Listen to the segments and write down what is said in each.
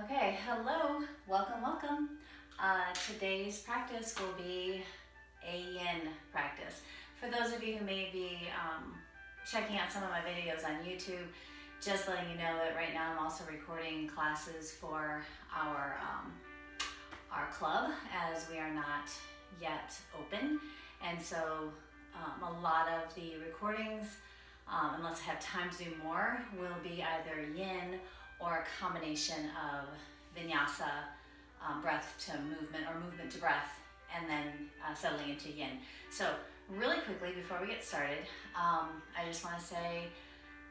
Okay, hello, welcome. Today's practice will be a yin practice. For those of you who may be checking out some of my videos on YouTube, just letting you know that right now I'm also recording classes for our club, as we are not yet open. And so a lot of the recordings, unless I have time to do more, will be either yin or a combination of vinyasa, breath to movement, or movement to breath, and then settling into yin. So really quickly before we get started, I just want to say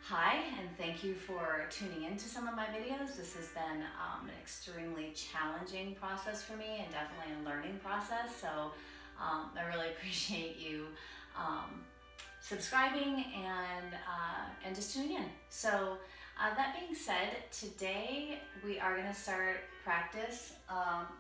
hi and thank you for tuning into some of my videos. This has been an extremely challenging process for me and definitely a learning process. So I really appreciate you subscribing and just tuning in. So that being said, today we are going to start practice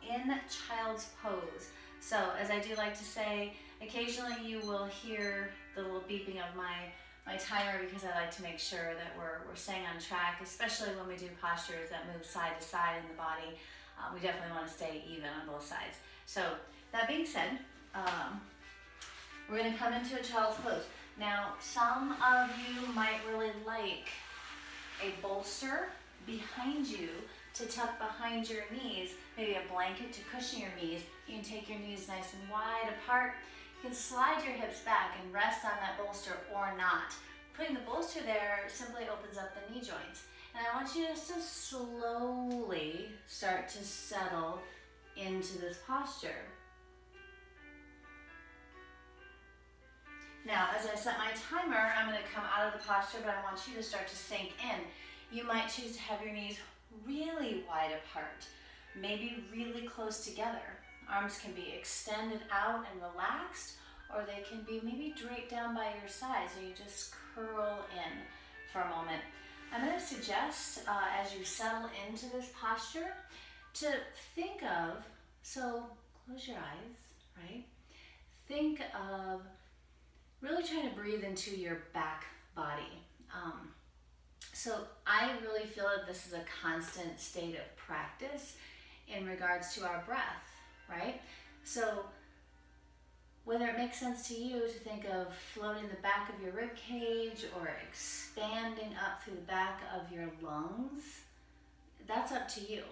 in child's pose. So as I do like to say, occasionally you will hear the little beeping of my timer because I like to make sure that we're staying on track, especially when we do postures that move side to side in the body. We definitely want to stay even on both sides. So that being said, we're going to come into a child's pose. Now, some of you might really like a bolster behind you to tuck behind your knees, maybe a blanket to cushion your knees. You can take your knees nice and wide apart. You can slide your hips back and rest on that bolster or not. Putting the bolster there simply opens up the knee joints. And I want you just to slowly start to settle into this posture. Now, as I set my timer, I'm going to come out of the posture, but I want you to start to sink in. You might choose to have your knees really wide apart, maybe really close together. Arms can be extended out and relaxed, or they can be maybe draped down by your sides, and you just curl in for a moment. I'm going to suggest, as you settle into this posture, to think of, so close your eyes, right? Think of really trying to breathe into your back body. So I really feel that this is a constant state of practice in regards to our breath, right? So whether it makes sense to you to think of floating the back of your rib cage or expanding up through the back of your lungs, that's up to you.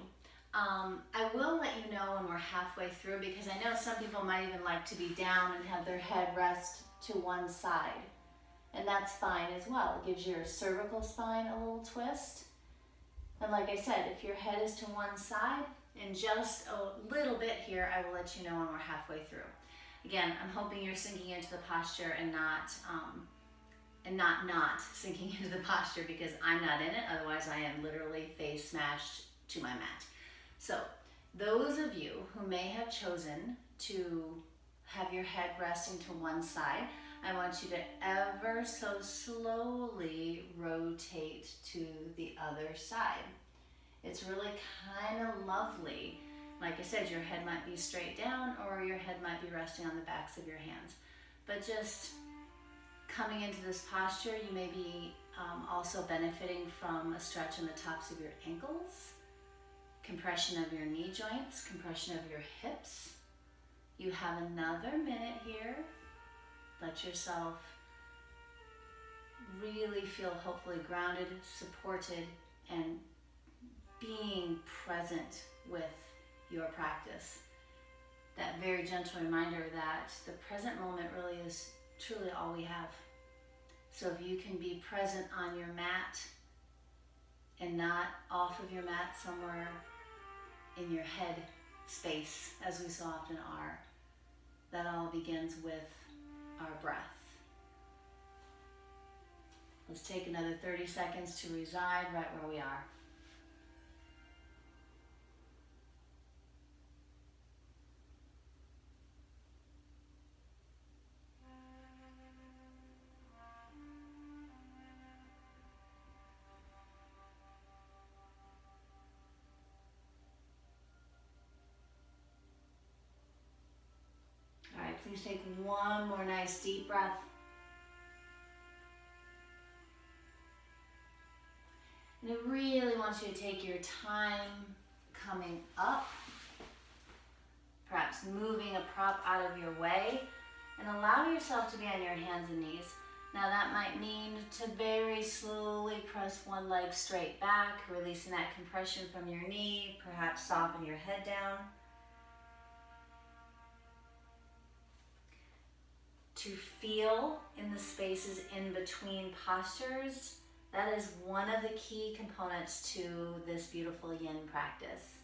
I will let you know when we're halfway through, because I know some people might even like to be down and have their head rest to one side. And that's fine as well. It gives your cervical spine a little twist. And like I said, if your head is to one side, in just a little bit here, I will let you know when we're halfway through. Again, I'm hoping you're sinking into the posture and not sinking into the posture, because I'm not in it. Otherwise, I am literally face smashed to my mat. So those of you who may have chosen to have your head resting to one side, I want you to ever so slowly rotate to the other side. It's really kind of lovely. Like I said, your head might be straight down or your head might be resting on the backs of your hands. But just coming into this posture, you may be also benefiting from a stretch on the tops of your ankles, compression of your knee joints, compression of your hips. You have another minute here. Let yourself really feel hopefully grounded, supported, and being present with your practice. That very gentle reminder that the present moment really is truly all we have. So if you can be present on your mat and not off of your mat somewhere in your head space, as we so often are, that all begins with our breath. Let's take another 30 seconds to reside right where we are. All right, please take one more nice deep breath. And I really want you to take your time coming up, perhaps moving a prop out of your way, and allow yourself to be on your hands and knees. Now that might mean to very slowly press one leg straight back, releasing that compression from your knee, perhaps soften your head down. To feel in the spaces in between postures, that is one of the key components to this beautiful yin practice.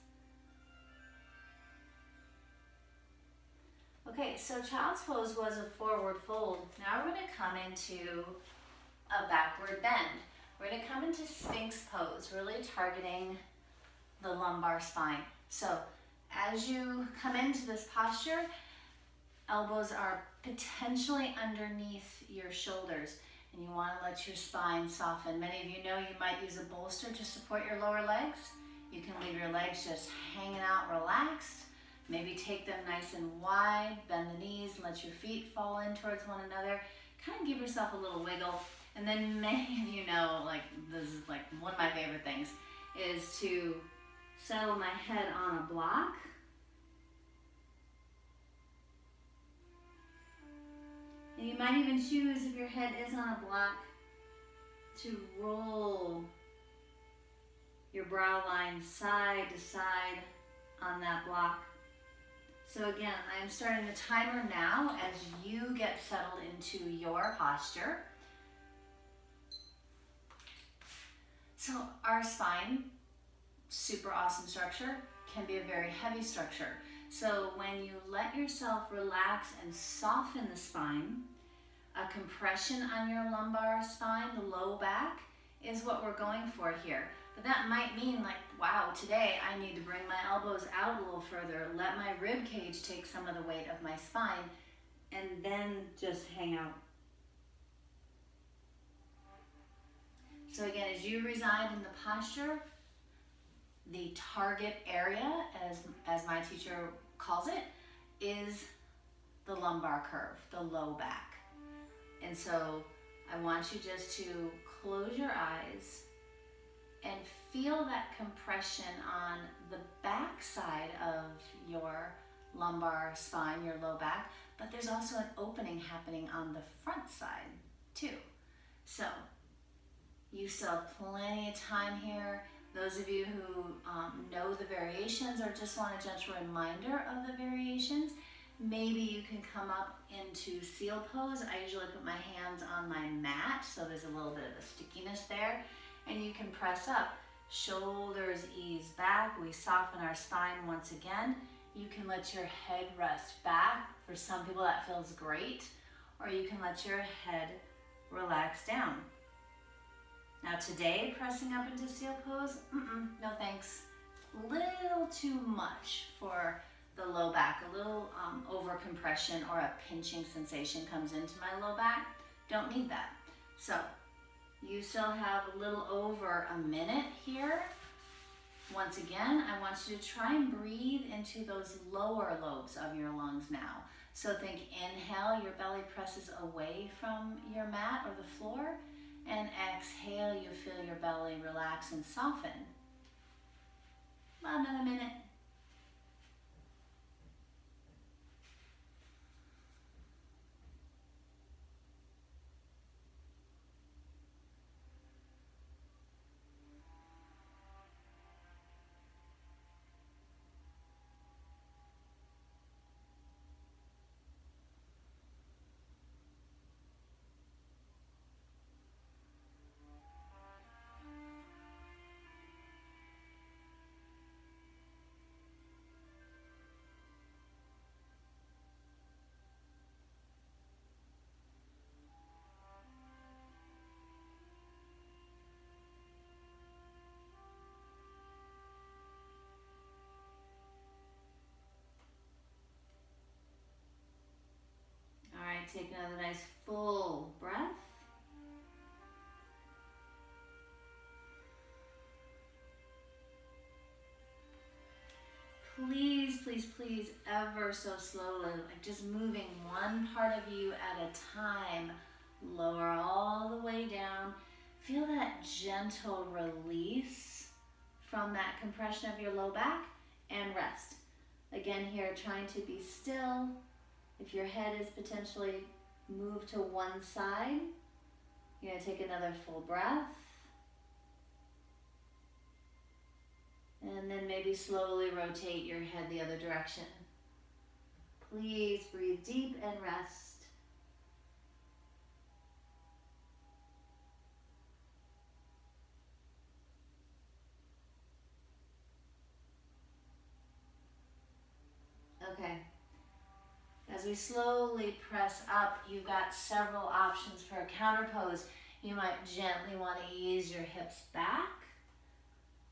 Okay, so child's pose was a forward fold. Now we're going to come into a backward bend. We're going to come into Sphinx pose, really targeting the lumbar spine. So as you come into this posture, elbows are potentially underneath your shoulders, and you want to let your spine soften. Many of you know you might use a bolster to support your lower legs. You can leave your legs just hanging out relaxed. Maybe take them nice and wide, bend the knees, let your feet fall in towards one another. Kind of give yourself a little wiggle. And then many of you know, like this is like one of my favorite things, is to settle my head on a block. And you might even choose, if your head is on a block, to roll your brow line side to side on that block. So again, I'm starting the timer now as you get settled into your posture. So our spine, super awesome structure, can be a very heavy structure. So when you let yourself relax and soften the spine, a compression on your lumbar spine, the low back, is what we're going for here. But that might mean like, wow, today I need to bring my elbows out a little further, let my rib cage take some of the weight of my spine, and then just hang out. So again, as you reside in the posture, the target area, as my teacher calls it, is the lumbar curve, the low back. And so I want you just to close your eyes and feel that compression on the back side of your lumbar spine, your low back, but there's also an opening happening on the front side too. So you still have plenty of time here. Those of you who know the variations or just want a gentle reminder of the variations, maybe you can come up into seal pose. I usually put my hands on my mat, so there's a little bit of a stickiness there. And you can press up, shoulders ease back. We soften our spine once again. You can let your head rest back. For some people that feels great. Or you can let your head relax down. Now today, pressing up into seal pose, no thanks. Little too much for the low back. A little over compression or a pinching sensation comes into my low back. Don't need that. So you still have a little over a minute here. Once again, I want you to try and breathe into those lower lobes of your lungs now. So think inhale, your belly presses away from your mat or the floor, and exhale, you feel your belly relax and soften. About another minute. Take another nice full breath. Please, please, please, ever so slowly, like just moving one part of you at a time. Lower all the way down. Feel that gentle release from that compression of your low back and rest. Again here, trying to be still. If your head is potentially moved to one side, you're going to take another full breath. And then maybe slowly rotate your head the other direction. Please breathe deep and rest. Okay. As we slowly press up, you've got several options for a counter pose. You might gently want to ease your hips back.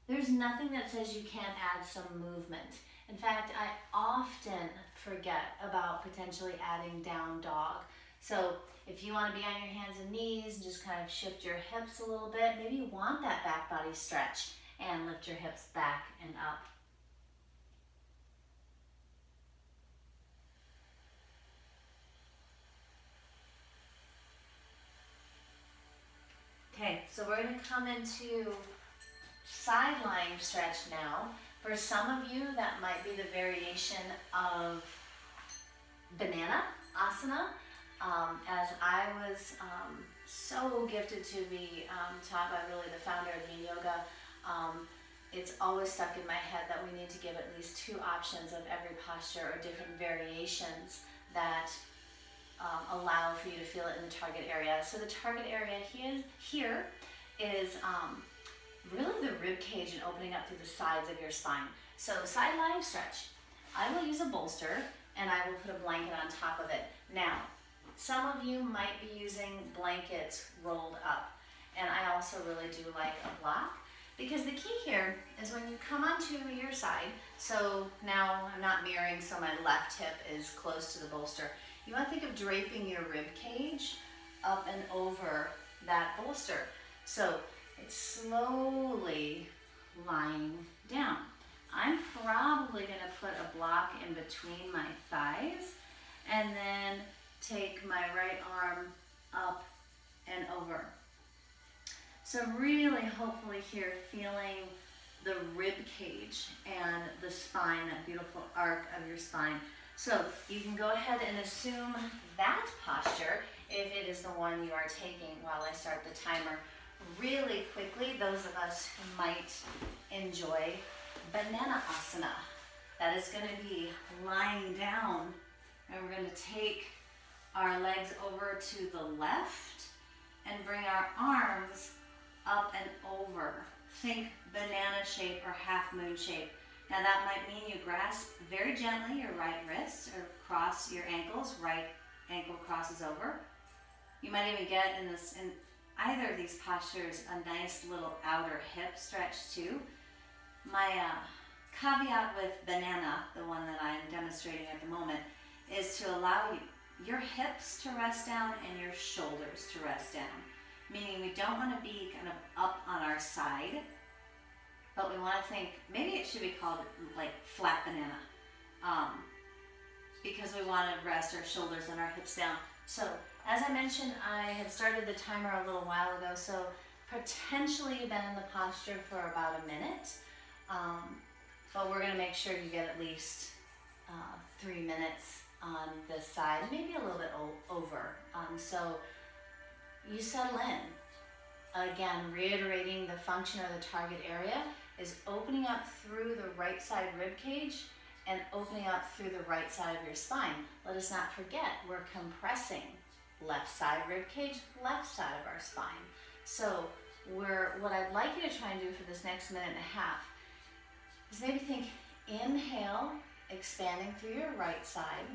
There's nothing that says you can't add some movement. In fact, I often forget about potentially adding down dog. So if you want to be on your hands and knees and just kind of shift your hips a little bit, maybe you want that back body stretch and lift your hips back and up. Okay, so we're going to come into side lying stretch now. For some of you, that might be the variation of banana asana. As I was so gifted to be taught by really the founder of Yin Yoga, it's always stuck in my head that we need to give at least 2 options of every posture or different variations that allow for you to feel it in the target area. So the target area here is really the rib cage and opening up through the sides of your spine. So side lying stretch. I will use a bolster and I will put a blanket on top of it. Now, some of you might be using blankets rolled up, and I also really do like a block, because the key here is when you come onto your side, so now I'm not mirroring, so my left hip is close to the bolster. You want to think of draping your rib cage up and over that bolster. So it's slowly lying down. I'm probably going to put a block in between my thighs and then take my right arm up and over. So really, hopefully here, feeling the rib cage and the spine, that beautiful arc of your spine. So you can go ahead and assume that posture if it is the one you are taking while I start the timer. Really quickly, those of us who might enjoy banana asana. That is going to be lying down, and we're going to take our legs over to the left and bring our arms up and over. Think banana shape or half moon shape. Now that might mean you grasp very gently your right wrist or cross your ankles, right ankle crosses over. You might even get in either of these postures a nice little outer hip stretch too. My caveat with banana, the one that I'm demonstrating at the moment, is to allow your hips to rest down and your shoulders to rest down. Meaning we don't want to be kind of up on our side, but we want to think, maybe it should be called like flat banana, because we want to rest our shoulders and our hips down. So as I mentioned, I had started the timer a little while ago, so potentially you've been in the posture for about a minute, but we're going to make sure you get at least 3 minutes on this side, maybe a little bit over. So you settle in. Again, reiterating the function or the target area is opening up through the right side rib cage and opening up through the right side of your spine. Let us not forget, we're compressing left side rib cage, left side of our spine. So what I'd like you to try and do for this next minute and a half is maybe think, inhale, expanding through your right side,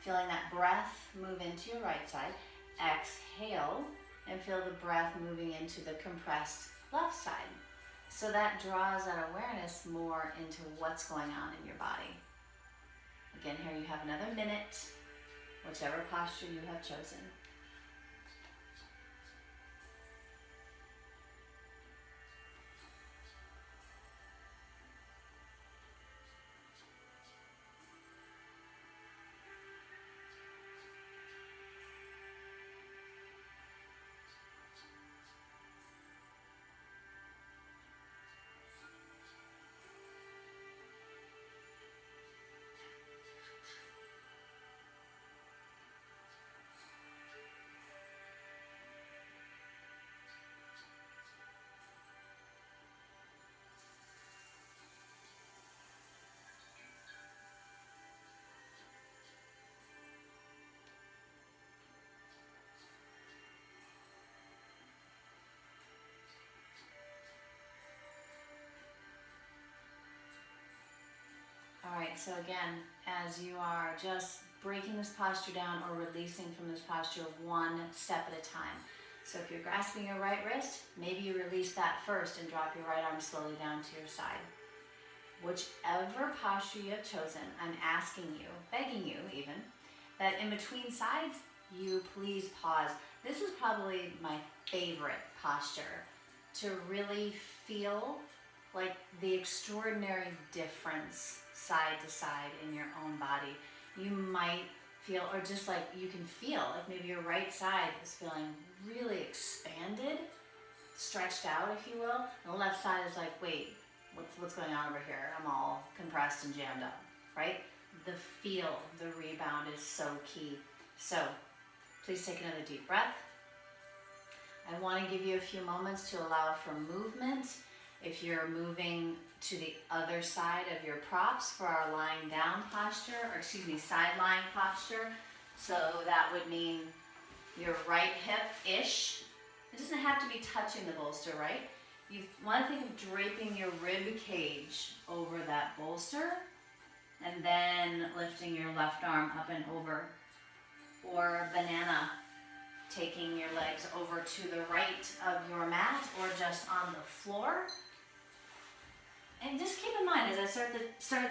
feeling that breath move into your right side. Exhale, and feel the breath moving into the compressed left side. So that draws that awareness more into what's going on in your body. Again, here you have another minute, whichever posture you have chosen. All right, so again, as you are just breaking this posture down or releasing from this posture one step at a time. So if you're grasping your right wrist, maybe you release that first and drop your right arm slowly down to your side. Whichever posture you have chosen, I'm asking you, begging you even, that in between sides, you please pause. This is probably my favorite posture, to really feel like the extraordinary difference side to side in your own body. You might feel, or just like you can feel, like maybe your right side is feeling really expanded, stretched out, if you will. And the left side is like, wait, what's going on over here? I'm all compressed and jammed up, right? The feel, the rebound is so key. So please take another deep breath. I want to give you a few moments to allow for movement. If you're moving to the other side of your props for our lying down posture, or excuse me, side lying posture. So that would mean your right hip-ish. It doesn't have to be touching the bolster, right? You want to think of draping your rib cage over that bolster and then lifting your left arm up and over. Or banana, taking your legs over to the right of your mat or just on the floor. And just keep in mind, as I start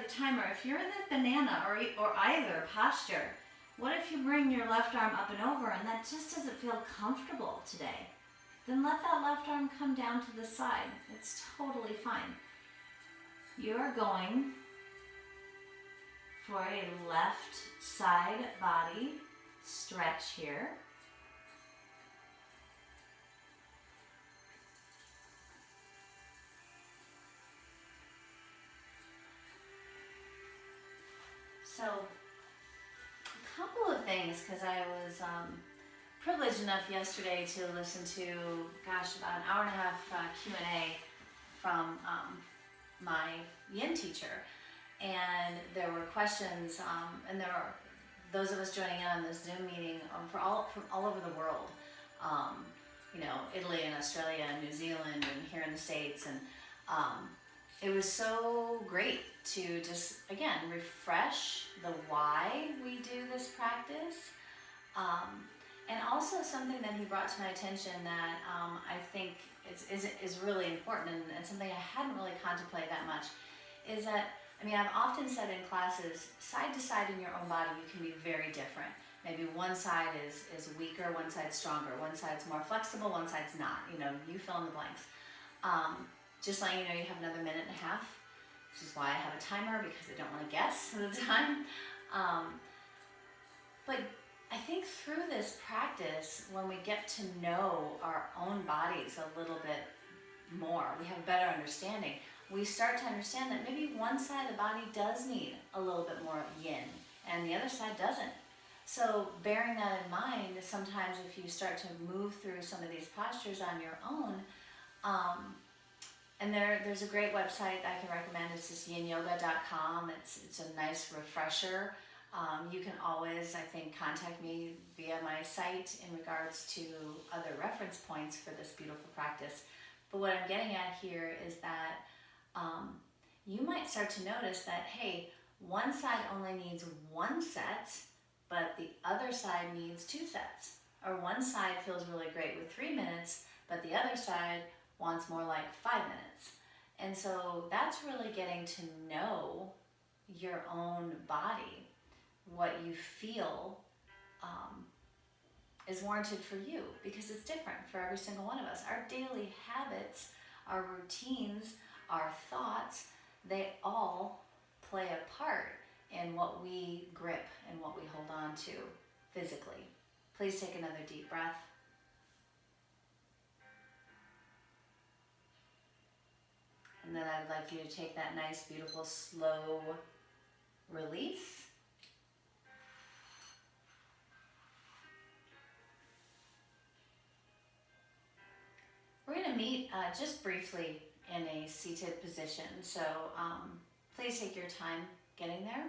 the timer, if you're in the banana or either posture, what if you bring your left arm up and over and that just doesn't feel comfortable today? Then let that left arm come down to the side. It's totally fine. You're going for a left side body stretch here. So, a couple of things, because I was privileged enough yesterday to listen to, about an hour and a half Q&A from my yin teacher. And there were questions, and there were those of us joining in on this Zoom meeting from all over the world. Italy and Australia and New Zealand and here in the States. And it was so great to just, again, refresh the why we do this practice. And also something that he brought to my attention that I think is really important and something I hadn't really contemplated that much is that, I've often said in classes, side to side in your own body, you can be very different. Maybe one side is weaker, one side's stronger, one side's more flexible, one side's not. You fill in the blanks. Just letting you know you have another minute and a half. This is why I have a timer, because I don't want to guess the time. But I think through this practice, when we get to know our own bodies a little bit more, we have a better understanding. We start to understand that maybe one side of the body does need a little bit more yin and the other side doesn't. So bearing that in mind, sometimes if you start to move through some of these postures on your own, and there's a great website I can recommend. It's just yinyoga.com. It's a nice refresher. You can always, I think, contact me via my site in regards to other reference points for this beautiful practice. But what I'm getting at here is that you might start to notice that, hey, one side only needs one set, but the other side needs 2 sets. Or one side feels really great with 3 minutes, but the other side wants more like 5 minutes. And so that's really getting to know your own body, what you feel is warranted for you, because it's different for every single one of us. Our daily habits, our routines, our thoughts, they all play a part in what we grip and what we hold on to physically. Please take another deep breath. And then I'd like you to take that nice, beautiful, slow release. We're going to meet just briefly in a seated position, so please take your time getting there.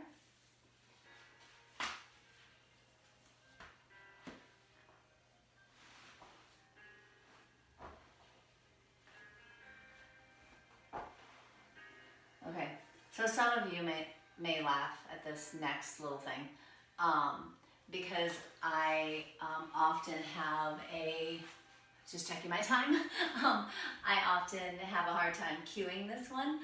Okay, so some of you may laugh at this next little thing, because I often have just checking my time, I often have a hard time cueing this one.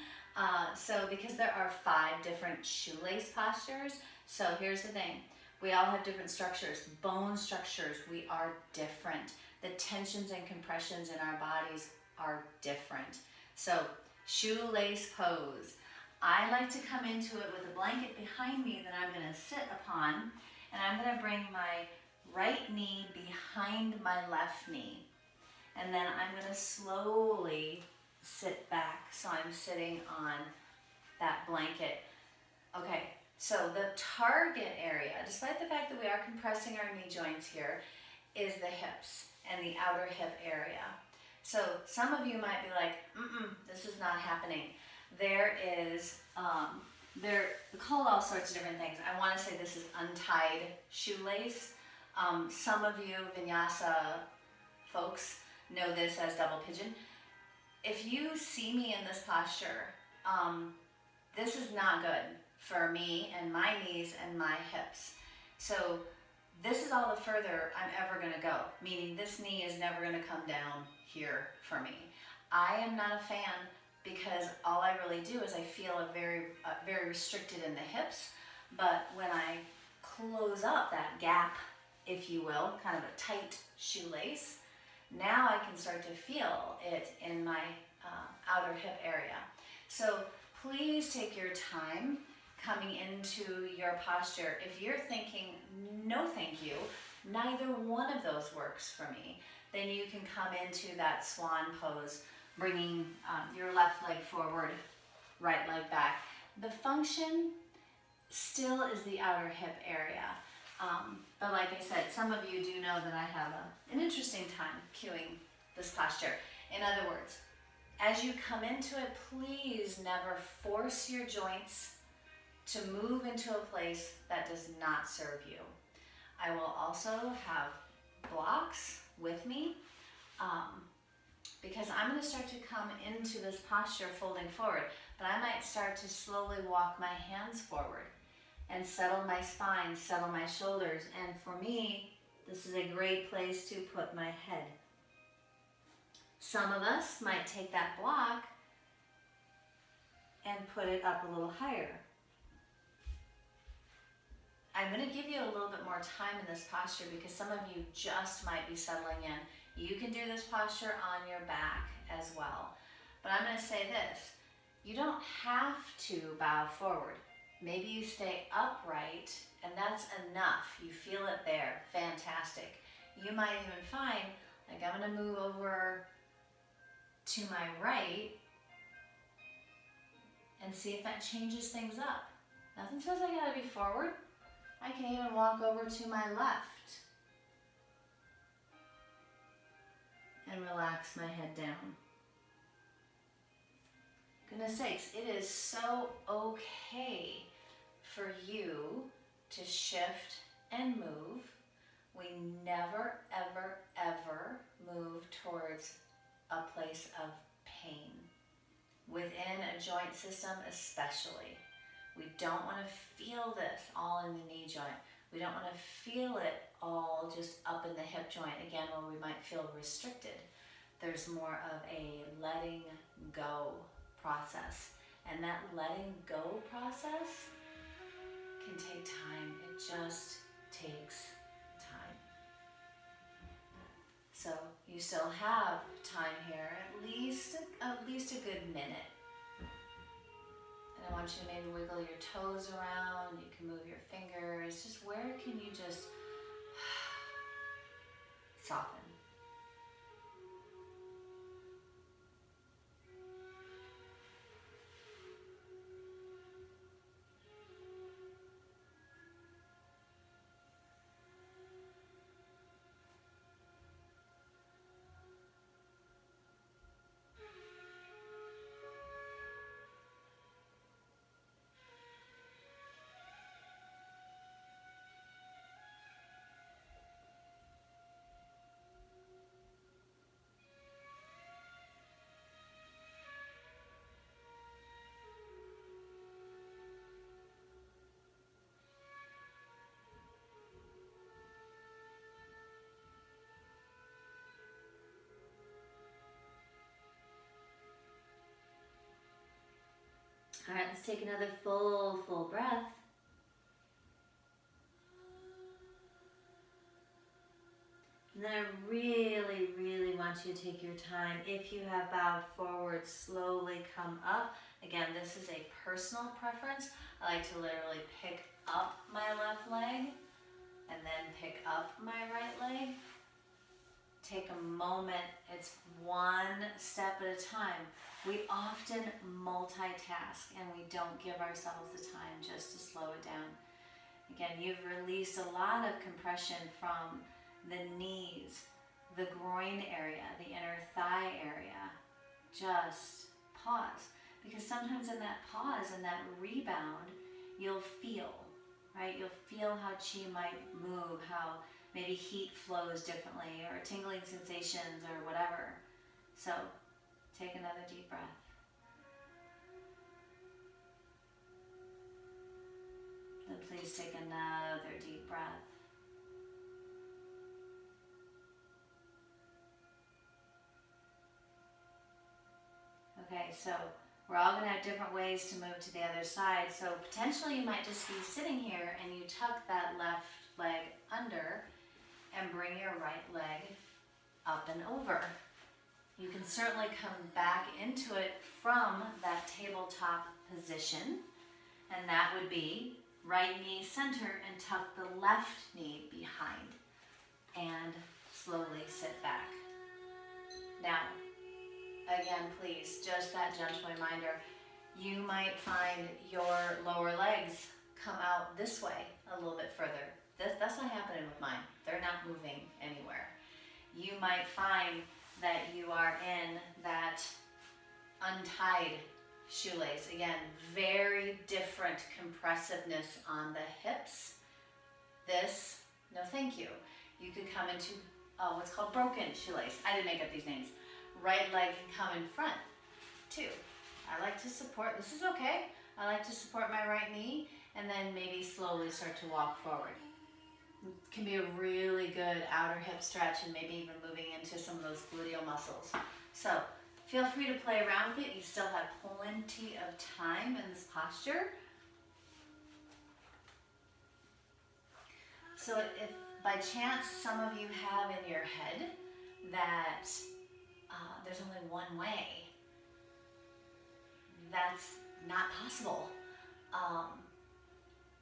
So because there are 5 different shoelace postures, so here's the thing. We all have different structures, bone structures, we are different. The tensions and compressions in our bodies are different. So shoelace pose. I like to come into it with a blanket behind me that I'm gonna sit upon, and I'm gonna bring my right knee behind my left knee. And then I'm gonna slowly sit back, so I'm sitting on that blanket. Okay, so the target area, despite the fact that we are compressing our knee joints here, is the hips and the outer hip area. So some of you might be like, this is not happening. There is, they're called all sorts of different things. I wanna say this is untied shoelace. Some of you vinyasa folks know this as double pigeon. If you see me in this posture, this is not good for me and my knees and my hips. So this is all the further I'm ever gonna go, meaning this knee is never gonna come down here for me. I am not a fan because all I really do is I feel very restricted in the hips, but when I close up that gap, if you will, kind of a tight shoelace, now I can start to feel it in my outer hip area. So please take your time coming into your posture. If you're thinking, no thank you, neither one of those works for me, then you can come into that swan pose, bringing your left leg forward, right leg back. The function still is the outer hip area. But like I said, some of you do know that I have an interesting time cueing this posture. In other words, as you come into it, please never force your joints to move into a place that does not serve you. I will also have blocks with me because I'm going to start to come into this posture folding forward, but I might start to slowly walk my hands forward and settle my spine, settle my shoulders. And for me, this is a great place to put my head. Some of us might take that block and put it up a little higher. I'm going to give you a little bit more time in this posture because some of you just might be settling in. You can do this posture on your back as well. But I'm going to say this, you don't have to bow forward. Maybe you stay upright and that's enough. You feel it there, fantastic. You might even find, like I'm going to move over to my right and see if that changes things up. Nothing says I gotta be forward. I can even walk over to my left and relax my head down. Goodness sakes, it is so okay for you to shift and move. We never, ever, ever move towards a place of pain. Within a joint system especially. We don't want to feel this all in the knee joint. We don't want to feel it all just up in the hip joint, again, where we might feel restricted. There's more of a letting go process. And that letting go process can take time. It just takes time. So you still have time here, at least a good minute. And I want you to maybe wiggle your toes around. You can move your fingers. Just where can you just soften? All right, let's take another full breath. And then I really want you to take your time. If you have bowed forward, slowly come up. Again, this is a personal preference. I like to literally pick up my left leg and then pick up my right leg. Take a moment, it's one step at a time. We often multitask and we don't give ourselves the time just to slow it down. Again, you've released a lot of compression from the knees, the groin area, the inner thigh area. Just pause, because sometimes in that pause and that rebound, you'll feel, right? You'll feel how chi might move, how maybe heat flows differently or tingling sensations or whatever. So take another deep breath. Then please take another deep breath. Okay, so we're all going to have different ways to move to the other side. So potentially you might just be sitting here and you tuck that left leg under and bring your right leg up and over. You can certainly come back into it from that tabletop position, and that would be right knee center and tuck the left knee behind and slowly sit back. Now, again, please, just that gentle reminder, you might find your lower legs come out this way a little bit further. That's not happening with mine. They're not moving anywhere. You might find that you are in that untied shoelace. Again, very different compressiveness on the hips. This, no thank you. You could come into what's called broken shoelace. I didn't make up these names. Right leg can come in front too. I like to support, this is okay. I like to support my right knee and then maybe slowly start to walk forward. It can be a really good outer hip stretch and maybe even moving into some of those gluteal muscles. So feel free to play around with it. You still have plenty of time in this posture. So if by chance some of you have in your head that there's only one way, that's not possible.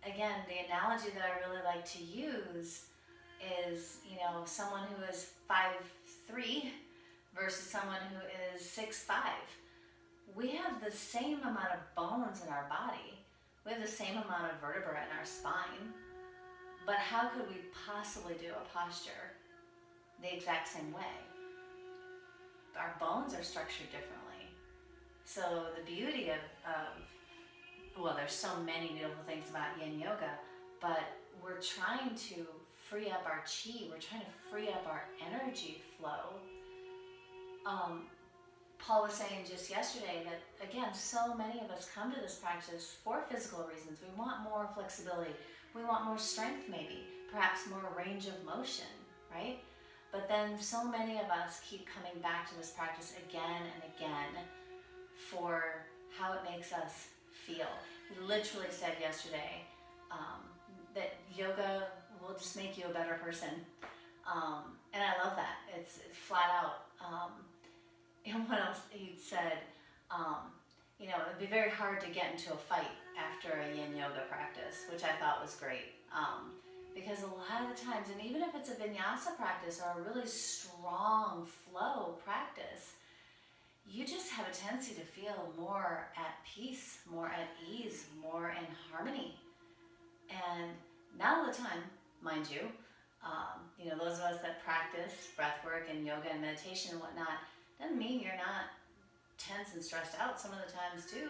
Again, the analogy that I really like to use is, you know, someone who is 5'3" versus someone who is 6'5". We have the same amount of bones in our body. We have the same amount of vertebrae in our spine. But how could we possibly do a posture the exact same way? Our bones are structured differently. So the beauty of well, there's so many beautiful things about yin yoga, but we're trying to free up our chi. We're trying to free up our energy flow. Paul was saying just yesterday that, again, so many of us come to this practice for physical reasons. We want more flexibility. We want more strength maybe, perhaps more range of motion, right? But then so many of us keep coming back to this practice again and again for how it makes us feel. He literally said yesterday that yoga will just make you a better person. And I love that. It's flat out. And what else he said, you know, it'd be very hard to get into a fight after a yin yoga practice, which I thought was great. Because a lot of the times, and even if it's a vinyasa practice or a really strong flow practice, you just have a tendency to feel more at peace, more at ease, more in harmony. And not all the time, mind you. You know, those of us that practice breath work and yoga and meditation and whatnot, doesn't mean you're not tense and stressed out some of the times too.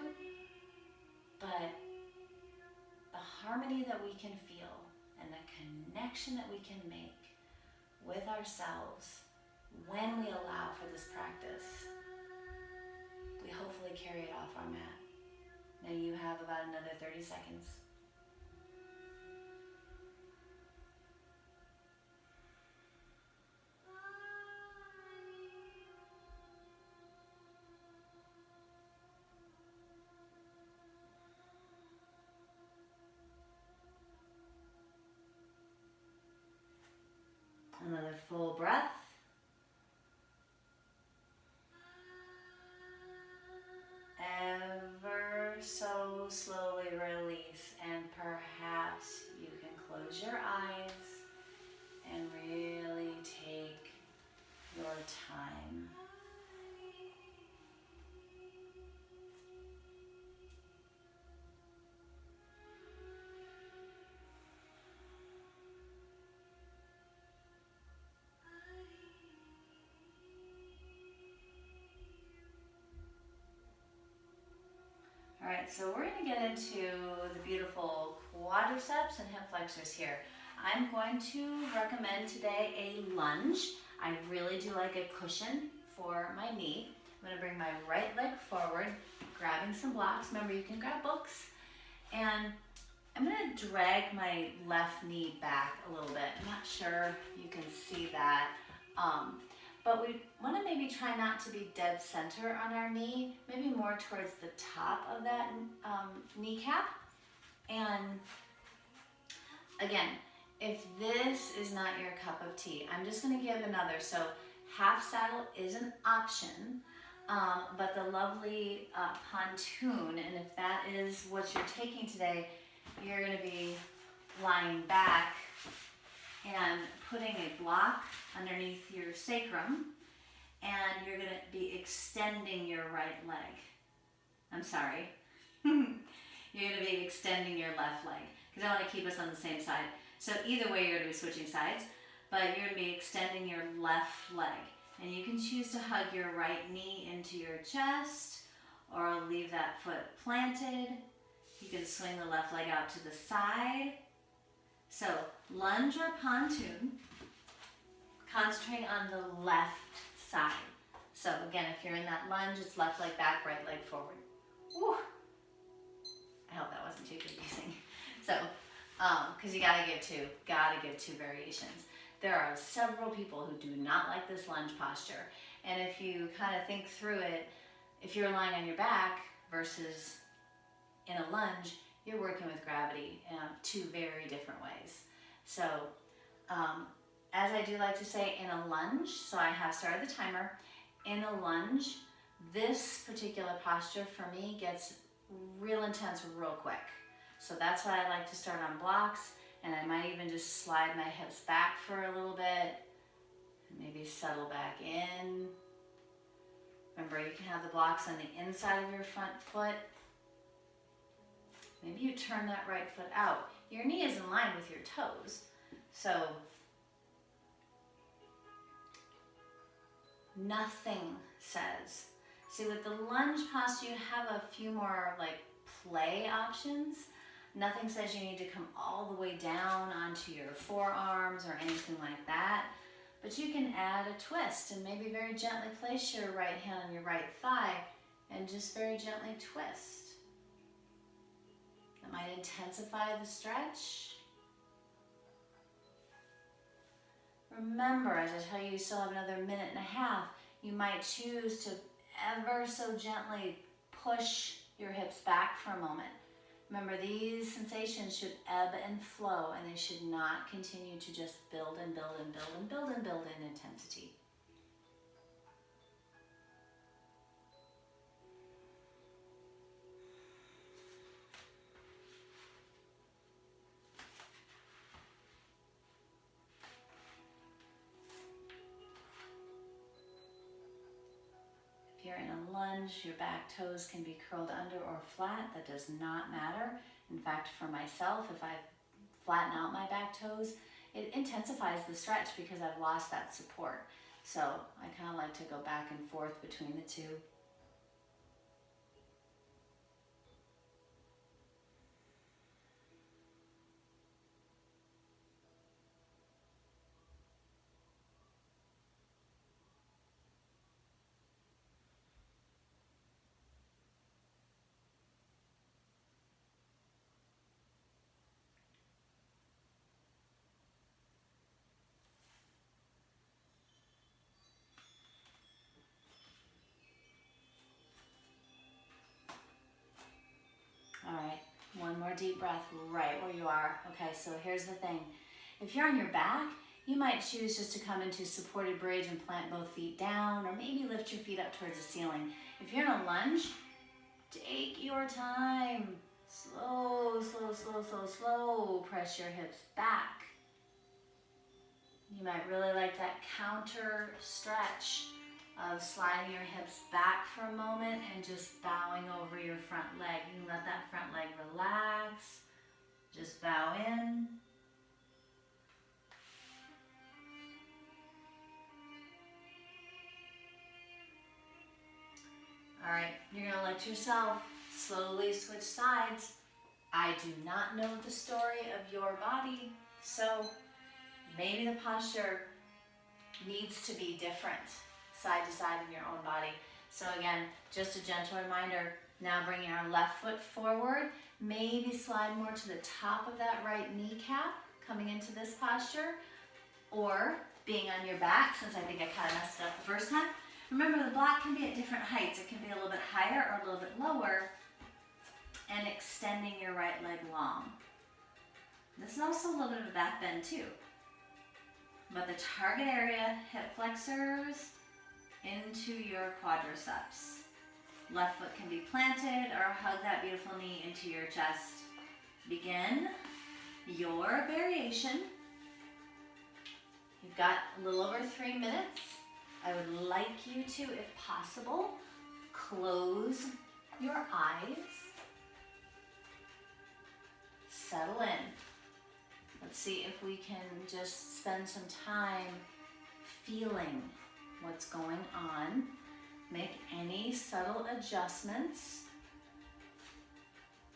But the harmony that we can feel and the connection that we can make with ourselves when we allow for this practice, we hopefully carry it off our mat. Now you have about another 30 seconds. Another full breath. Ever so slowly release, and perhaps you can close your eyes and really take your time. All right, so we're going to get into the beautiful quadriceps and hip flexors here. I'm going to recommend today a lunge. I really do like a cushion for my knee. I'm going to bring my right leg forward, grabbing some blocks. Remember, you can grab books. And I'm going to drag my left knee back a little bit. I'm not sure you can see that. But we want to maybe try not to be dead center on our knee, maybe more towards the top of that kneecap. And again, if this is not your cup of tea, I'm just going to give another. So half saddle is an option, but the lovely pontoon, and if that is what you're taking today, you're going to be lying back and putting a block underneath your sacrum, and you're going to be extending your right leg. I'm sorry. You're going to be extending your left leg, because I want to keep us on the same side. So either way, you're going to be switching sides, but you're going to be extending your left leg. And you can choose to hug your right knee into your chest, or leave that foot planted. You can swing the left leg out to the side. So lunge or pontoon, concentrating on the left side. So again, if you're in that lunge, it's left leg back, right leg forward. Woo. I hope that wasn't too confusing. So, because you gotta give two variations. There are several people who do not like this lunge posture. And if you kind of think through it, if you're lying on your back versus in a lunge, you're working with gravity in two very different ways. So, as I do like to say, in a lunge, so I have started the timer, in a lunge, this particular posture for me gets real intense real quick. So that's why I like to start on blocks, and I might even just slide my hips back for a little bit, and maybe settle back in. Remember, you can have the blocks on the inside of your front foot. Maybe you turn that right foot out. Your knee is in line with your toes. So nothing says. See, with the lunge posture, you have a few more like play options. Nothing says you need to come all the way down onto your forearms or anything like that. But you can add a twist and maybe very gently place your right hand on your right thigh and just very gently twist. That might intensify the stretch. Remember, as I tell you, you still have another minute and a half, you might choose to ever so gently push your hips back for a moment. Remember, these sensations should ebb and flow, and they should not continue to just build and build and build and build and build in intensity. If you're in a lunge, your back toes can be curled under or flat. That does not matter. In fact, for myself, if I flatten out my back toes, it intensifies the stretch because I've lost that support. So I kind of like to go back and forth between the two. All right, one more deep breath right where you are. Okay, so here's the thing. If you're on your back, You might choose just to come into supported bridge and plant both feet down, or maybe lift your feet up towards the ceiling. If you're in a lunge, take your time. Slow, slow, slow, slow, slow. Press your hips back. You might really like that counter stretch of sliding your hips back for a moment and just bowing over your front leg. You can let that front leg relax. Just bow in. All right, you're gonna let yourself slowly switch sides. I do not know the story of your body, so maybe the posture needs to be different side to side in your own body. So again, just a gentle reminder, now bringing our left foot forward, maybe slide more to the top of that right kneecap, coming into this posture, or being on your back, since I think I kind of messed it up the first time. Remember, the block can be at different heights. It can be a little bit higher or a little bit lower, and extending your right leg long. This is also a little bit of a back bend too. But the target area, hip flexors into your quadriceps. Left foot can be planted or hug that beautiful knee into your chest. Begin your variation. You've got a little over 3 minutes. I would like you to, if possible, close your eyes. Settle in. Let's see if we can just spend some time feeling what's going on. Make any subtle adjustments.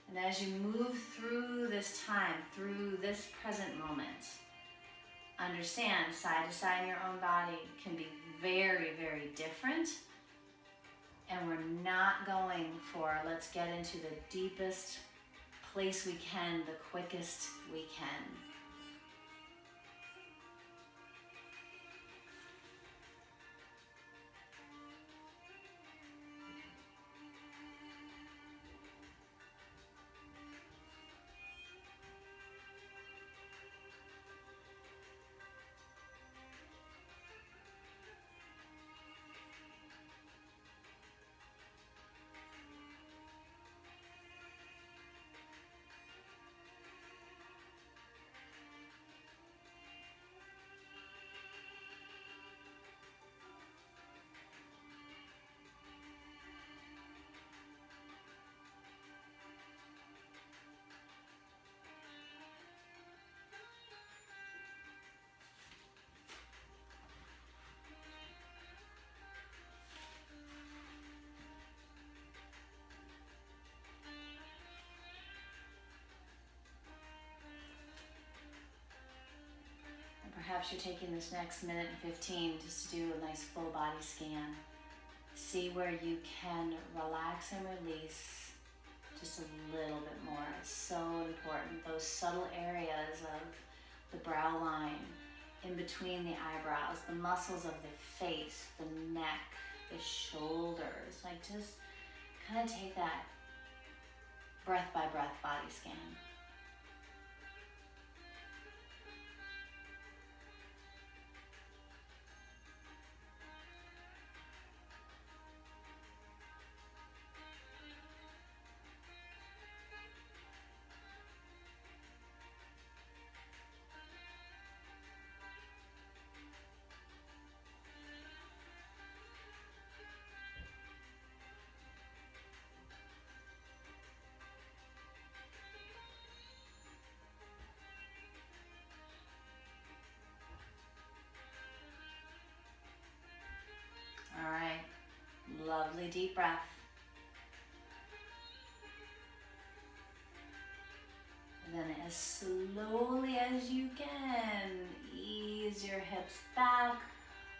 And as you move through this time, through this present moment, understand side to side in your own body can be very, very different. And we're not going for, let's get into the deepest place we can, the quickest we can. Perhaps you're taking this next minute and 15 just to do a nice full body scan. See where you can relax and release just a little bit more. It's so important. Those subtle areas of the brow line, in between the eyebrows, the muscles of the face, the neck, the shoulders. Like, just kind of take that breath by breath body scan. All right, lovely deep breath. And then as slowly as you can, ease your hips back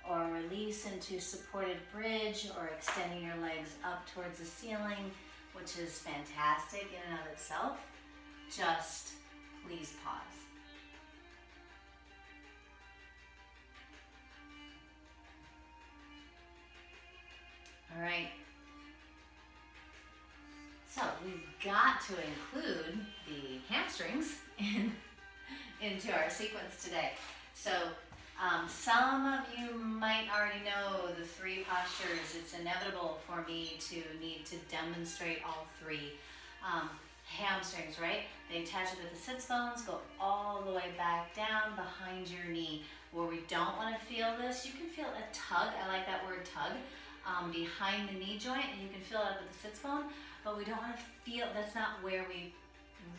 or release into supported bridge, or extending your legs up towards the ceiling, which is fantastic in and of itself. Just please pause. All right, so we've got to include the hamstrings into our sequence today. So Some of you might already know the 3 postures. It's inevitable for me to need to demonstrate all 3. Hamstrings, right? They attach it with the sits bones, go all the way back down behind your knee. Where we don't want to feel this, you can feel a tug. I like that word tug. Behind the knee joint, and you can feel it up at the sits bone, but we don't want to feel, that's not where we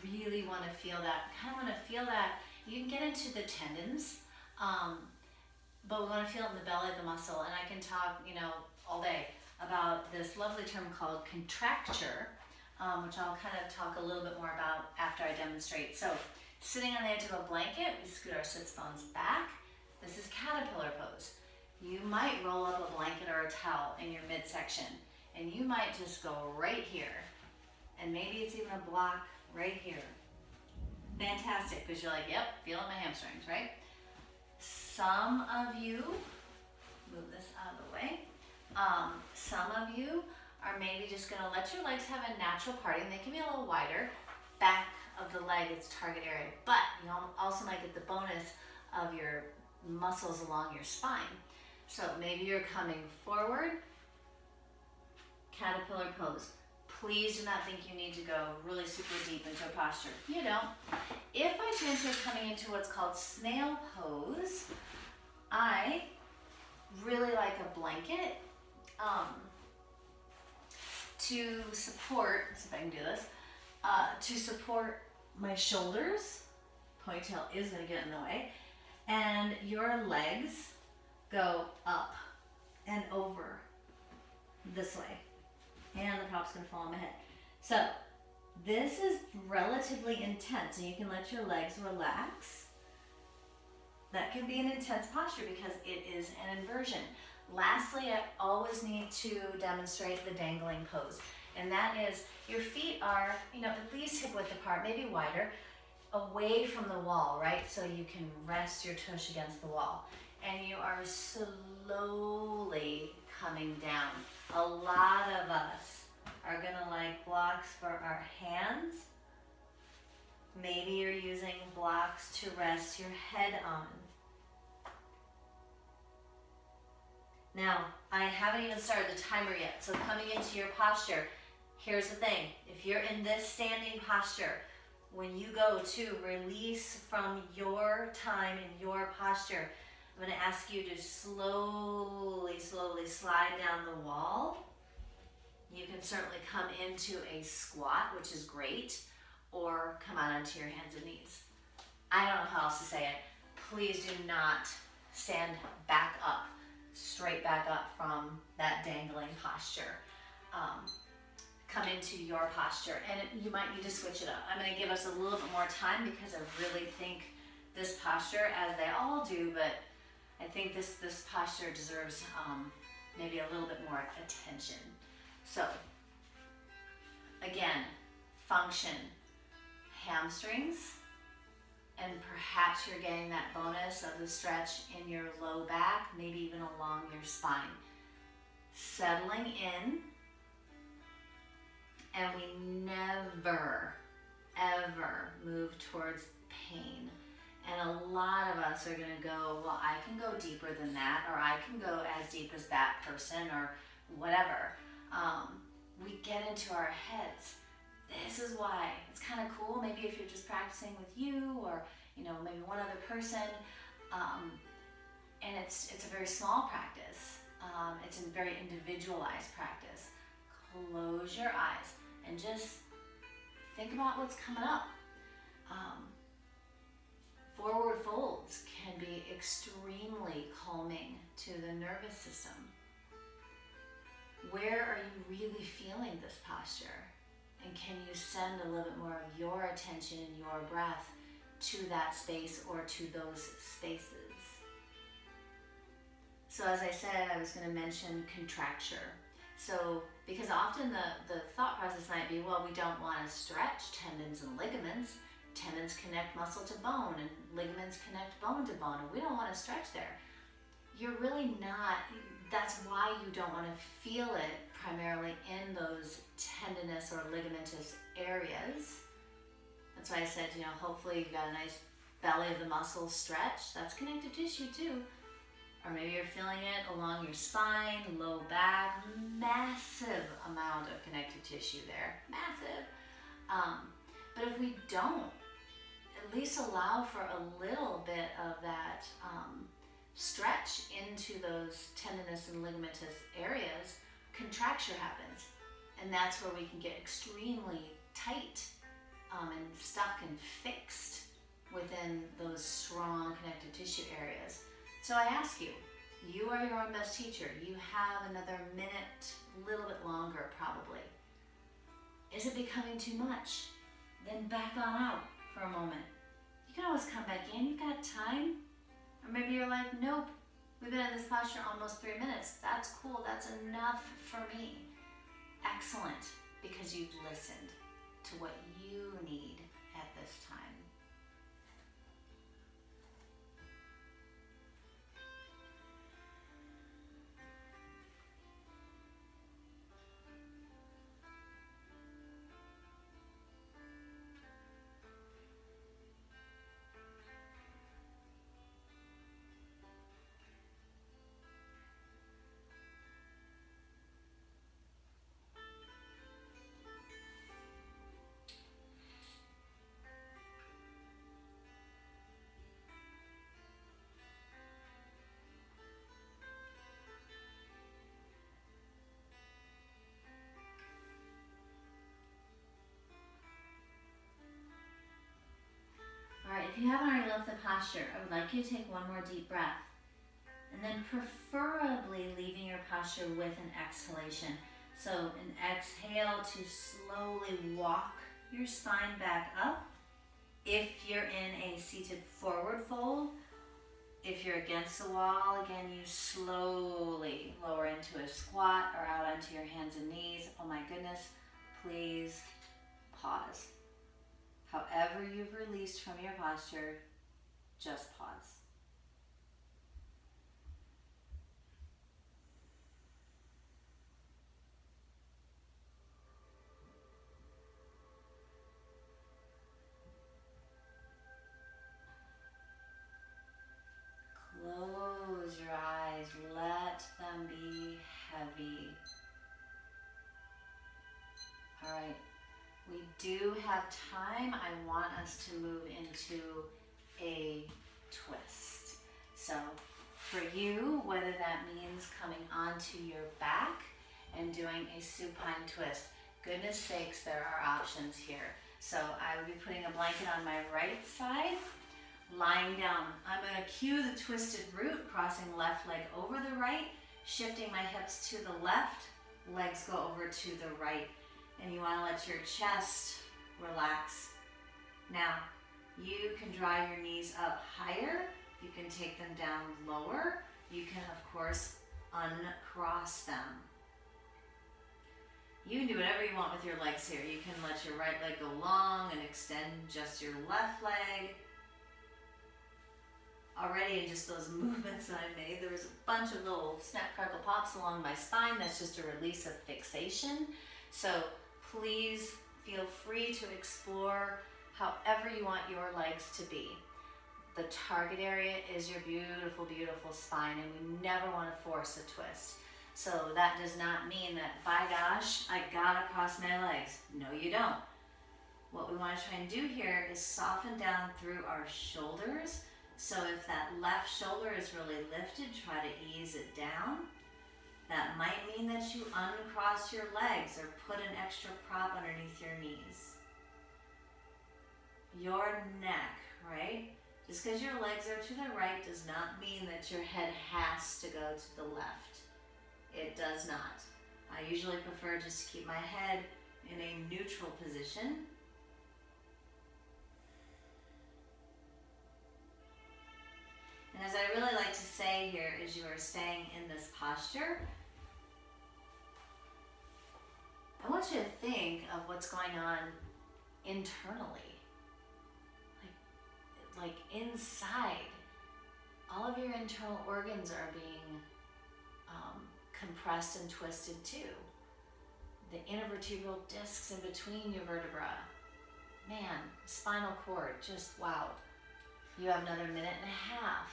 really want to feel that. Kind of want to feel that, you can get into the tendons, but we want to feel it in the belly of the muscle. And I can talk, all day about this lovely term called contracture, which I'll kind of talk a little bit more about after I demonstrate. So sitting on the edge of a blanket, we scoot our sits bones back. This is caterpillar pose. You might roll up a blanket or a towel in your midsection, and you might just go right here. And maybe it's even a block right here. Fantastic, because you're like, yep, feeling my hamstrings, right? Some of you, move this out of the way, some of you are maybe just gonna let your legs have a natural parting. They can be a little wider. Back of the leg is target area, but you also might get the bonus of your muscles along your spine. So maybe you're coming forward, caterpillar pose. Please do not think you need to go really super deep into a posture. You don't. If by chance you're coming into what's called snail pose, I really like a blanket to support, let's see if I can do this, to support my shoulders. Ponytail is gonna get in the way. And your legs go up and over this way. And the top's gonna fall on my head. So this is relatively intense, and you can let your legs relax. That can be an intense posture because it is an inversion. Lastly, I always need to demonstrate the dangling pose. And that is, your feet are, at least hip width apart, maybe wider, away from the wall, right? So you can rest your tush against the wall. And you are slowly coming down. A lot of us are gonna like blocks for our hands. Maybe you're using blocks to rest your head on. Now, I haven't even started the timer yet, so coming into your posture, here's the thing. If you're in this standing posture, when you go to release from your time in your posture, I'm going to ask you to slowly slide down the wall. You can certainly come into a squat, which is great, or come out onto your hands and knees. I don't know how else to say it. Please do not stand back up, straight back up from that dangling posture. Come into your posture, and you might need to switch it up. I'm going to give us a little bit more time because I really think this posture, as they all do, but I think this posture deserves maybe a little bit more attention. So again, function, hamstrings, and perhaps you're getting that bonus of the stretch in your low back, maybe even along your spine. Settling in, and we never, ever move towards pain. And a lot of us are gonna go, well, I can go deeper than that, or I can go as deep as that person, or whatever. We get into our heads. This is why it's kind of cool. Maybe if you're just practicing with you, or maybe one other person, and it's a very small practice. It's a very individualized practice. Close your eyes and just think about what's coming up. Forward folds can be extremely calming to the nervous system. Where are you really feeling this posture? And can you send a little bit more of your attention and your breath to that space or to those spaces? So as I said, I was going to mention contracture. So, because often the thought process might be, well, we don't want to stretch tendons and ligaments. Tendons connect muscle to bone, and ligaments connect bone to bone, and we don't want to stretch there. You're really not, that's why you don't want to feel it primarily in those tendinous or ligamentous areas. That's why I said, hopefully you've got a nice belly of the muscle stretch. That's connective tissue too. Or maybe you're feeling it along your spine, low back, massive amount of connective tissue there, massive. But if we don't at least allow for a little bit of that stretch into those tendinous and ligamentous areas, contracture happens. And that's where we can get extremely tight and stuck and fixed within those strong connective tissue areas. So I ask you, you are your own best teacher. You have another minute, a little bit longer probably. Is it becoming too much? Then back on out for a moment. You can always come back in, you've got time. Or maybe you're like, nope, we've been in this posture almost 3 minutes. That's cool, that's enough for me. Excellent, because you've listened to what you need at this time. All right, if you haven't already left the posture, I would like you to take one more deep breath. And then preferably leaving your posture with an exhalation. So an exhale to slowly walk your spine back up. If you're in a seated forward fold, if you're against the wall, again, you slowly lower into a squat or out onto your hands and knees. Oh my goodness, please pause. However you've released from your posture, just pause. Close your eyes, let them be heavy. All right, we do have time. I want us to move into a twist. So for you, whether that means coming onto your back and doing a supine twist, goodness sakes, there are options here. So I would be putting a blanket on my right side, lying down. I'm going to cue the twisted root, crossing left leg over the right, shifting my hips to the left, legs go over to the right. And you want to let your chest relax. Now, you can draw your knees up higher. You can take them down lower. You can, of course, uncross them. You can do whatever you want with your legs here. You can let your right leg go long and extend just your left leg. Already in just those movements that I made, there was a bunch of little snap, crackle, pops along my spine. That's just a release of fixation. So please feel free to explore however you want your legs to be. The target area is your beautiful, beautiful spine, and we never want to force a twist. So that does not mean that, by gosh, I gotta cross my legs. No, you don't. What we want to try and do here is soften down through our shoulders. So if that left shoulder is really lifted, try to ease it down. That might mean that you uncross your legs or put an extra prop underneath your knees. Your neck, right? Just because your legs are to the right does not mean that your head has to go to the left. It does not. I usually prefer just to keep my head in a neutral position. And as I really like to say here, as you are staying in this posture, I want you to think of what's going on internally. Like inside, all of your internal organs are being compressed and twisted too. The intervertebral discs in between your vertebra. Man, spinal cord, just wow. You have another minute and a half.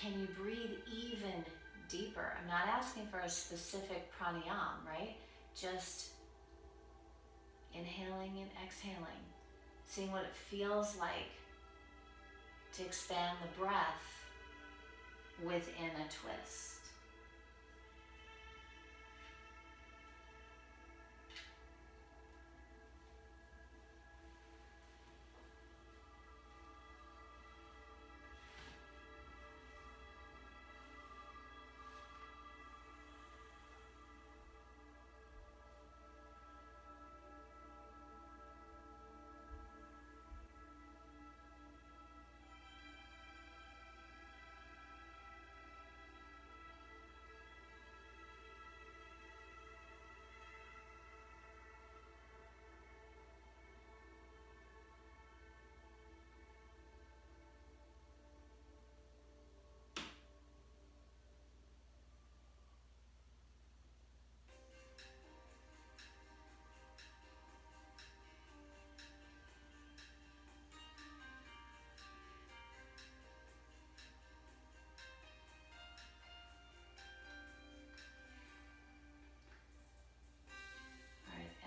Can you breathe even deeper? I'm not asking for a specific pranayama, right? Just inhaling and exhaling, seeing what it feels like to expand the breath within a twist.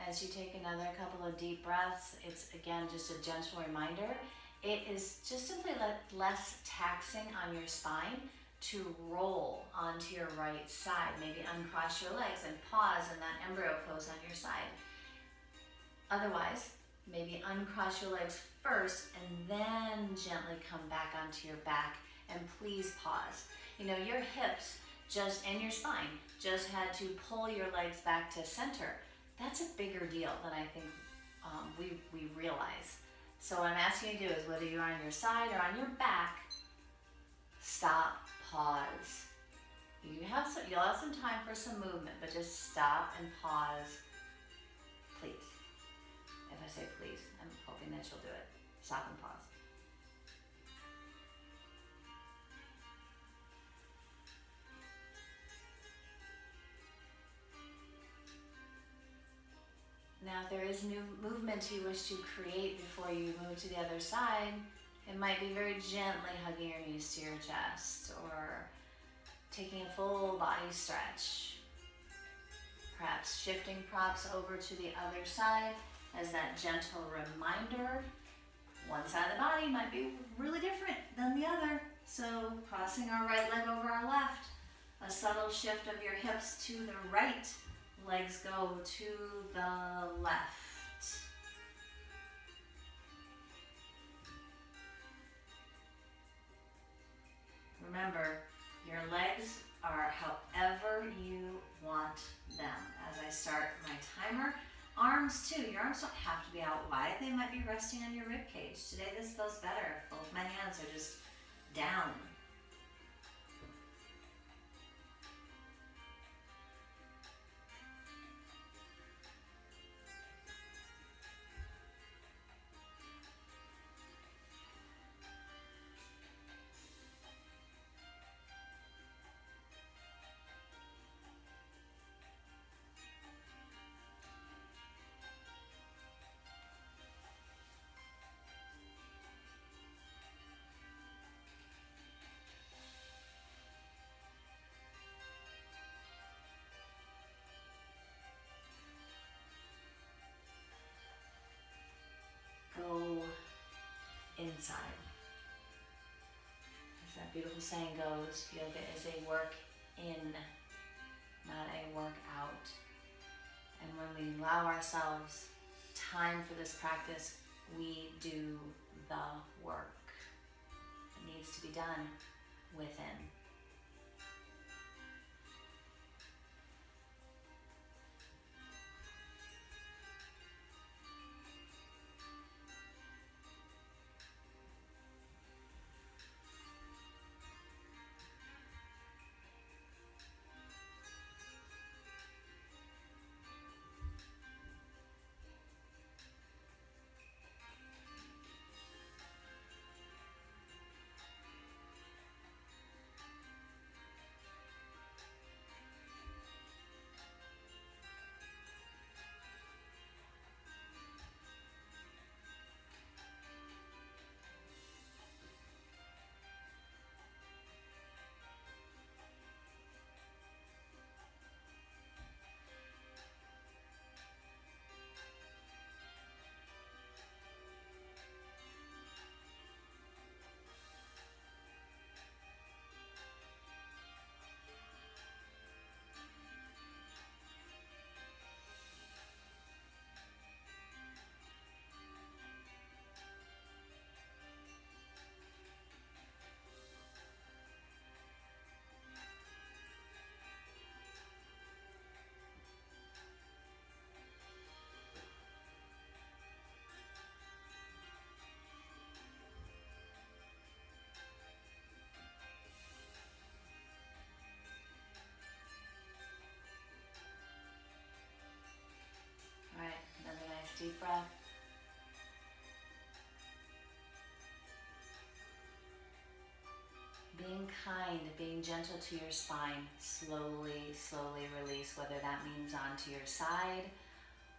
As you take another couple of deep breaths, it's again just a gentle reminder. It is just simply less taxing on your spine to roll onto your right side. Maybe uncross your legs and pause in that embryo pose on your side. Otherwise, maybe uncross your legs first and then gently come back onto your back, and please pause. You know, your hips and your spine just had to pull your legs back to center. That's a bigger deal than I think we realize. So what I'm asking you to do is, whether you're on your side or on your back, stop, pause. You'll have some time for some movement, but just stop and pause, please. If I say please, I'm hoping that you'll do it. Stop and pause. Now, if there is new movement you wish to create before you move to the other side, it might be very gently hugging your knees to your chest, or taking a full body stretch. Perhaps shifting props over to the other side as that gentle reminder. One side of the body might be really different than the other. So crossing our right leg over our left, a subtle shift of your hips to the right. Legs go to the left. Remember, your legs are however you want them. As I start my timer, arms too. Your arms don't have to be out wide. They might be resting on your rib cage. Today this feels better. Both my hands are just down. Go inside. As that beautiful saying goes, yoga is a work in, not a work out. And when we allow ourselves time for this practice, we do the work. It needs to be done within. breath. Being kind, being gentle to your spine. Slowly, slowly release, whether that means onto your side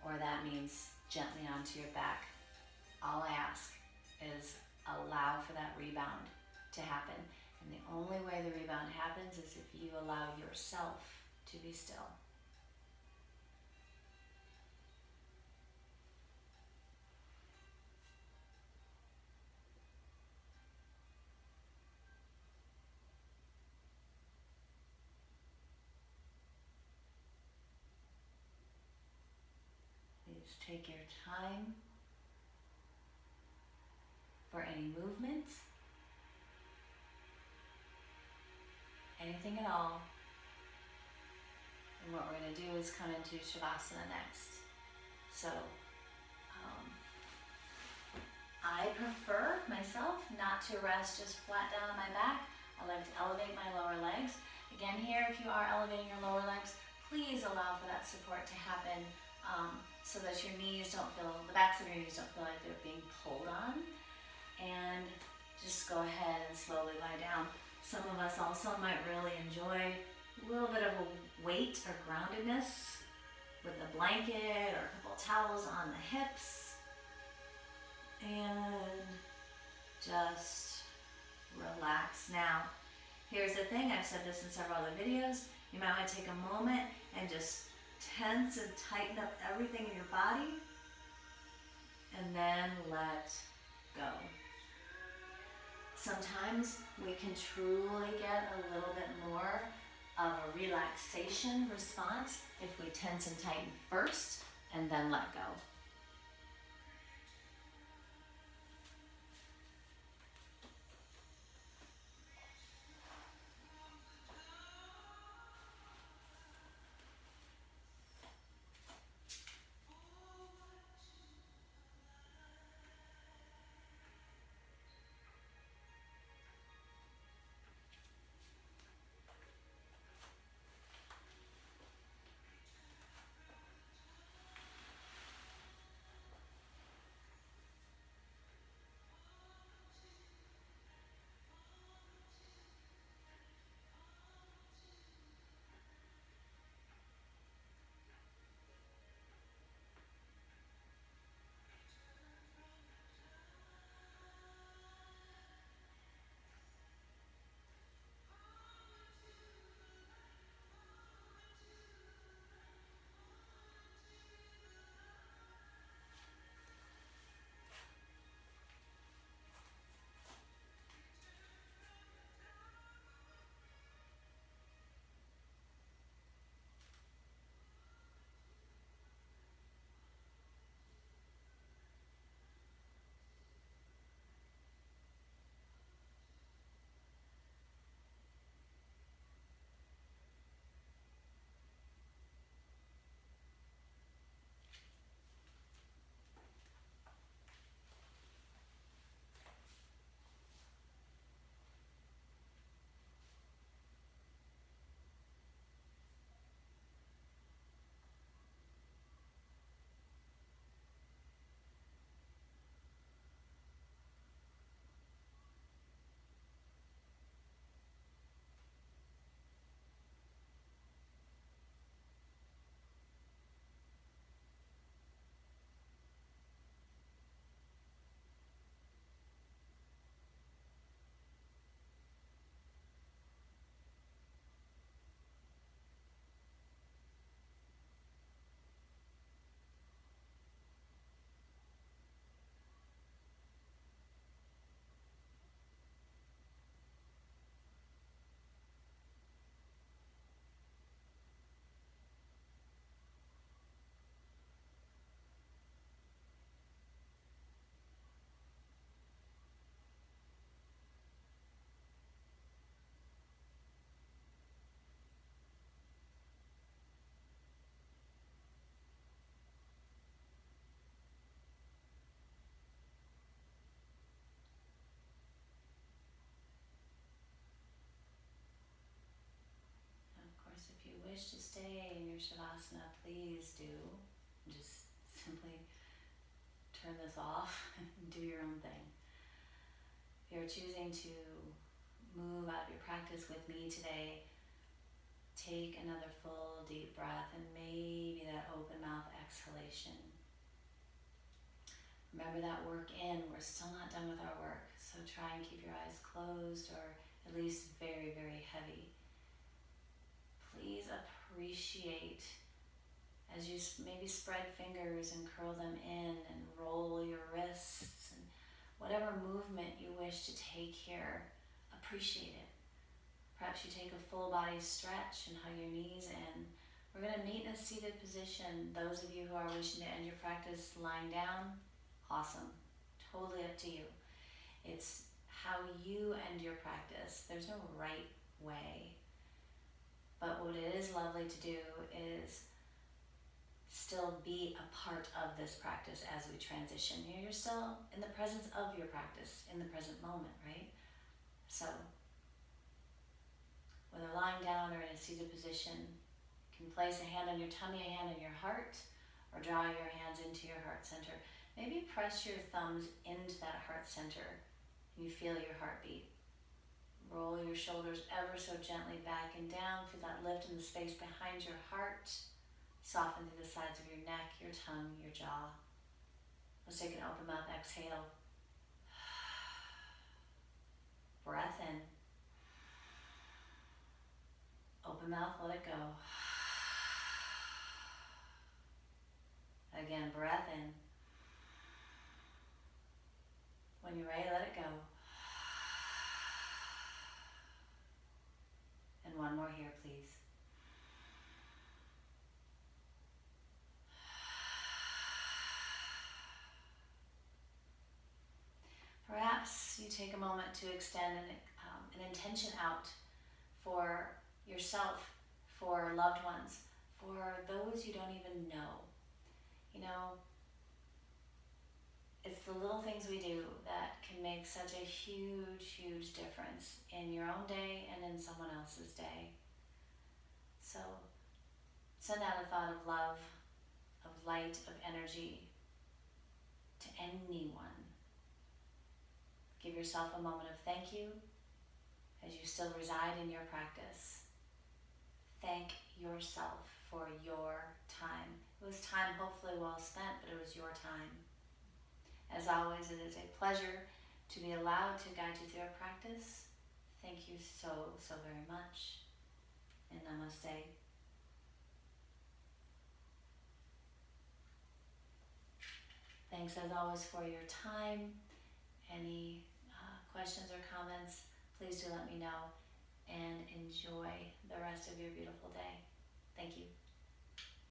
or that means gently onto your back. All I ask is allow for that rebound to happen. And the only way the rebound happens is if you allow yourself to be still. Please take your time for any movement, anything at all. And what we're going to do is come into Shavasana next. So I prefer myself not to rest just flat down on my back. I like to elevate my lower legs. Again, here, if you are elevating your lower legs, please allow for that support to happen so that your knees don't feel, the backs of your knees don't feel like they're being pulled on. And just go ahead and slowly lie down. Some of us also might really enjoy a little bit of a weight or groundedness with a blanket or a couple towels on the hips. And just relax. Now, here's the thing, I've said this in several other videos, you might want to take a moment and just tense and tighten up everything in your body and then let go. Sometimes we can truly get a little bit more of a relaxation response if we tense and tighten first and then let go. If you wish to stay in your Shavasana, please do. Just simply turn this off and do your own thing. If you're choosing to move out of your practice with me today, take another full deep breath and maybe that open mouth exhalation. Remember that work in, we're still not done with our work, so try and keep your eyes closed or at least very, very heavy. Please appreciate as you maybe spread fingers and curl them in and roll your wrists and whatever movement you wish to take here, appreciate it. Perhaps you take a full body stretch and hug your knees in. We're going to meet in a seated position. Those of you who are wishing to end your practice lying down, awesome. Totally up to you. It's how you end your practice. There's no right way. But what it is lovely to do is still be a part of this practice as we transition. You're still in the presence of your practice, in the present moment, right? So, whether lying down or in a seated position, you can place a hand on your tummy, a hand on your heart, or draw your hands into your heart center. Maybe press your thumbs into that heart center and you feel your heartbeat. Roll your shoulders ever so gently back and down, feel that lift in the space behind your heart. Soften through the sides of your neck, your tongue, your jaw. Let's take an open mouth exhale. Breath in. Open mouth, let it go. Again, breath in. When you're ready, let it go. And one more here, please. Perhaps you take a moment to extend an intention out for yourself, for loved ones, for those you don't even know. You know, it's the little things we do that can make such a huge, huge difference in your own day and in someone else's day. So send out a thought of love, of light, of energy to anyone. Give yourself a moment of thank you as you still reside in your practice. Thank yourself for your time. It was time hopefully well spent, but it was your time. As always, it is a pleasure to be allowed to guide you through our practice. Thank you so, so very much. And namaste. Thanks as always for your time. Any questions or comments, please do let me know, and enjoy the rest of your beautiful day. Thank you.